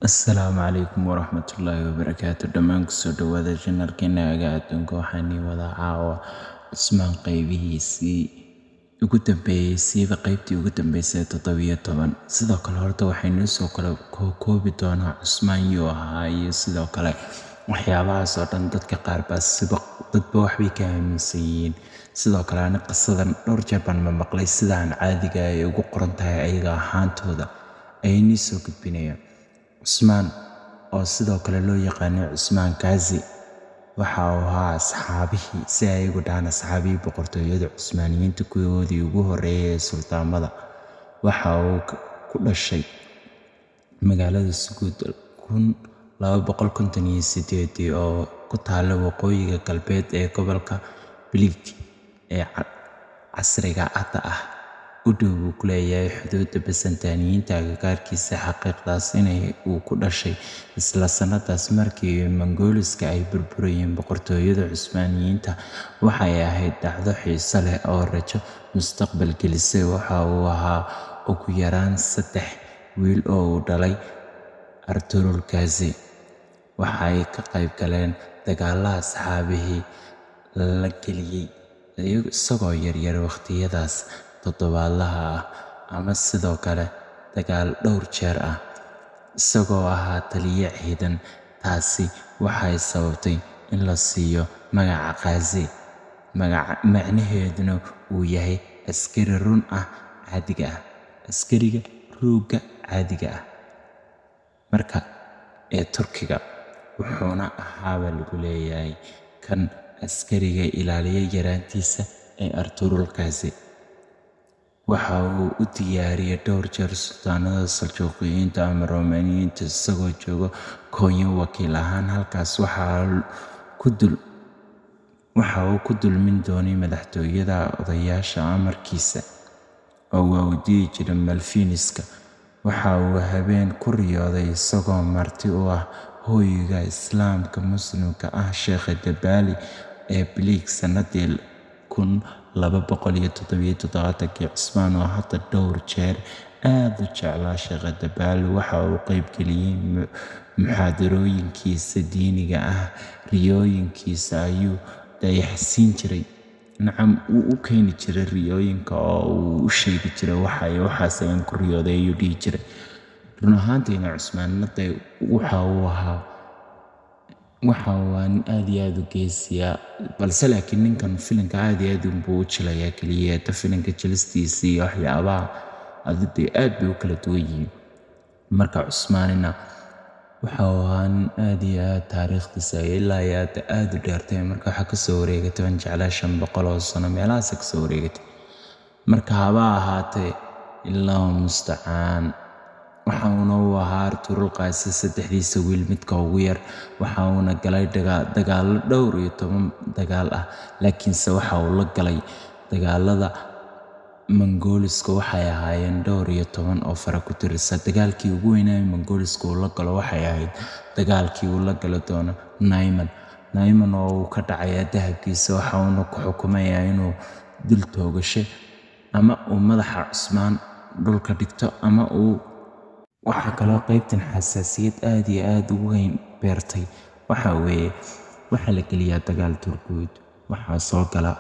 السلام عليكم ورحمة الله وبركاته. دمان كسو دوادا جنركينا أغادونكو حاني ودا عاوا عثمان قيبيهيسي ugu dambeeyay qaybtii ugu dambeysay 17 sidoo kale horta waxaynu soo kala koobi doonaa Cusmaan iyo ahaa iyo sidoo kale waxyaabahaas oo dhan dadka qaar baa dadba wax bay ka aaminsan yihiin sidoo kale ana qisadan dhowr jeer baan maqlay sidaan caadiga ah ay ugu qoran tahay ayaga ahaantooda ayni soo gudbinayaan Cusmaan oo sidoo kale loo yaqaan Cusmaan Gazi waxa uu ahaa asxaabihii si ay ugu dhaan asxaabii boqortooyada Cusmaaniyiinta kuwoodii ugu horeeyay sultaamada waxa uu ku dhashay magaalada Suguud 1258 oo ku taalla waqooyiga galbeed ee gobolka Bilig ee casriga ah u dhow ku leeyahay xuduudda Byzantine-yiinta agagaarkiisa xaqiiqdaas inay uu ku dhashay isla sanadaas markii Mongooliska ay burburiyeen boqortooyada Cusmaaniyiinta waxay ahayd dhacdo xiiso leh oo rajo mustaqbal gelisay waxa uu ahaa ugu yaraan 3 wiil oo uu dhalay Arturul Gazi waxay ka qayb galeen dagaalada asxaabihii la geliyay isagoo yaryar waqtiyadaas toddobaadlaha ah ama sidoo kale dagaal dhowr jeer ah isagoo ahaa taliye ciidan taasi waxay sababtay in la siiyo magaca Gazi macnaheeduna uu yahay askari run ah caadiga ah askariga ruuga caadiga ah marka ee Turkiga wuxuuna ahaa lagu leeyahay kan askariga ilaaliya yaraantiisa ee Arturul Gazi waxa uu u diyaariyay dhowr jeer sultaanada Saljuuqiyiinta ama Romaaniyiinta isagoo jooga Koonyo wakiil ahaan halkaas waxa uu ku dulmin doonay madaxtooyada odayaasha amarkiisa oo uu diiday jiray Malfiniska waxa uu habeen ku riyooday isagoo marti u ah hooyiga Islaamka Muslimka ah Sheekh Dabali ee Bilig sanadii 277 Cusmaan oo hadda dhowr jeer aad u jeclaa Sheekh Dabali waxa uu qayb galiyay muxaadarooyinkiisa diiniga ah riyooyinkiisa ayuu dayaxsiin jiray nacam uu u keeni jiray riyooyinka oo uu u sheegi jiray waxaas aan ku riyooday ayuu dhihi jiray run ahaantiina Cusmaan naday waxa uu ahaa aad iyo aad u geesiya balse laakiin ninkan filimka aad iyo aad buu u jilaya kaliya ta filimka jilistiisa iyo waxyaabaha aad bay u kala duwan yihiin marka Cusmaanina waxa uu ahaa aad iyo aad taariikhdiisa ilaa aad u dheertay marka waxa ka soo wareegatay jeclaa 500 oo sano meelahaas ka soo wareegatay marka haba ahaatee ilaa musta'aan waxa uu ahaa Arturul Gazi saddexdiisa wiil midka ugu yar waxa uu galay dagaal dhowr iyo 10 dagaal ah laakiinse waxa uu la galay dagaalada Mongooliska waxay ahaayeen dhowr iyo 10 oo fara ku tirsan dagaalkii ugu weynaa Mongooliska uu la galo waxay ahayd dagaalkii uu la gali doono Nayman oo uu ka dhacay dahabkiisa waxa uu ku xukumayaa inuu dil toogasho ama uu madaxa Cusmaan dhulka dhigto ama uu waxa kale qaybtan xasaasiyad aad iyo aad u weyn beertay waxa la geliyaa dagaal Turkuud waxa soo gala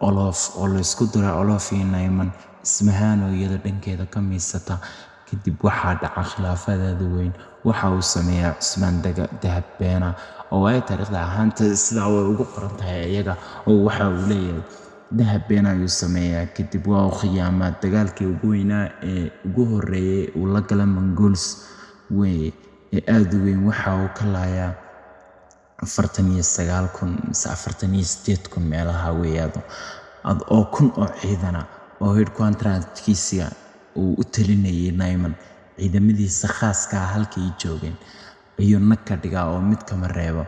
Olof oo la isku dira Olof iyo Nayman ismahaan oo iyada dhankeeda ka miisata kadib waxa dhaca khilaafadeeda weyn waxa uu sameeyaa Cusmaan dahab beena oo ay taariikhda ahaanta sida ay ugu qoran tahay iyaga oo waxa uu leeyahay dahab beena ayuu sameeyaa kadib waa uu khiyaamaa dagaalkii ugu weynaa ee ugu horeeyay uu la galay Mongols ee aad u weyn waxa uu ka laayaa 49,000 meelaha weeyado oo kun oo ciidana oo headquarterkiisa uu u talinayay Nayman ciidamadiisa khaaska ah halkii joogeen ayuu naka dhigaa oo mid kama reebo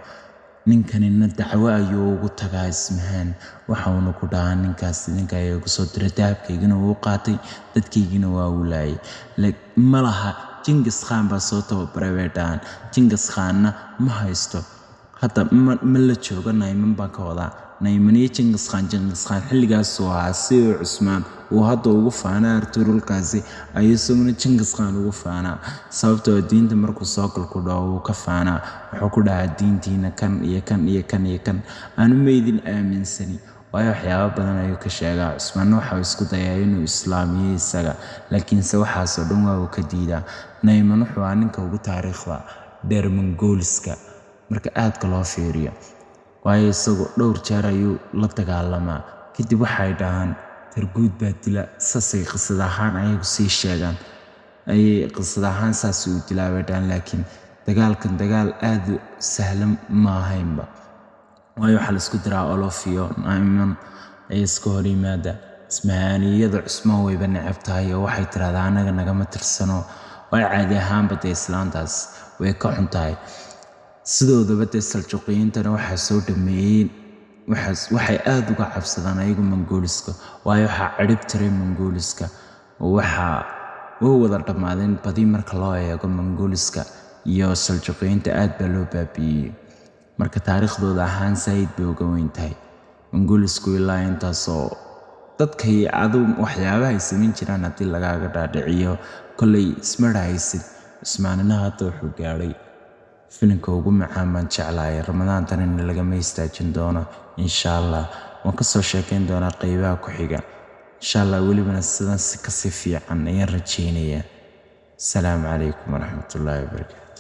ninkanina dacwo ayuu ugu tagaa ismahaan waxa uu ku dhahaa ninka ay ugu soo diray dahabkaygina uu qaatay dadkaygina waa uu laayay malaha Genghis Khan baa soo tababaray weedaan Genghis Khanna ma haysto hadda ma la joogo Nayman baan ka wadaa Nayman iyo Genghis Khan xilligaas oo ahaa si Cusmaan uu hadda ugu faanaa Artuurulkaasi ayuu isaguna Genghis Khan ugu faanaa sababtoo diinta markuu soo galku dhaw uu ka faanaa wuxuu ku dhahaa diintiina kan iyo kan iyo kan iyo kan aanu meydin aaminsani waayo waxyaabo badan ayuu ka sheegaa Cusmaan waxa uu isku dayaa inuu islaamiyo isaga laakiinse waxaasoo dhan waa uu ka diidaa Nayman wuxuu ahaa ninka ugu taariikhda dheer Mongooliska marka aadka loo fiiriyo waayo isagoo dhowr jeer ayuu la dagaalamaa kadib waxay dhahaan targuud baa dila saasay qisad ahaan ayagu sii sheegaan ayay qisad ahaan saas u dilaabay dhaan laakiin dagaalkan dagaal aad u sahlan ma ahaynba waayo waxa la isku diraa Olof iyo Nayman ay isku hor yimaada Ismahaniyada Cusmaan wayba necab tahay oo waxay tiraahdaa anaga nagama tirsano way caadi ahaanba dee islaantaas way ka xun tahay sidoodaba dee Saljuuqiyiintana waxaa soo dhameeyeen waxay aad uga cabsadaan ayagu Mongooliska waayo waxaa cirib tiray Mongooliska waxaa oo wada dhamaadeen badi marka loo eego Mongooliska iyo Saljuuqiyiinta aad baa loo baabiyey marka taariikhdooda ahaan sayid bay uga weyn tahay Mongooliska ilaa intaasoo dadkay adu waxyaabaha ay sameyn jiraan haddii lagaaga dhaadhiciyo kolley isma dhahaysid Cusmaanina hadda wuxuu gaadhay filimka ugu macaan baan jeclahay Ramadaantan in lagama istaajin doono insha Allah waan ka soo sheekayn doonaa qaybaha ku xiga insha Allah welibana sidan si ka sii fiican ayaan rajaynayaa. Assalaamu calaykum waraxmatullaahi wabarakaatuh.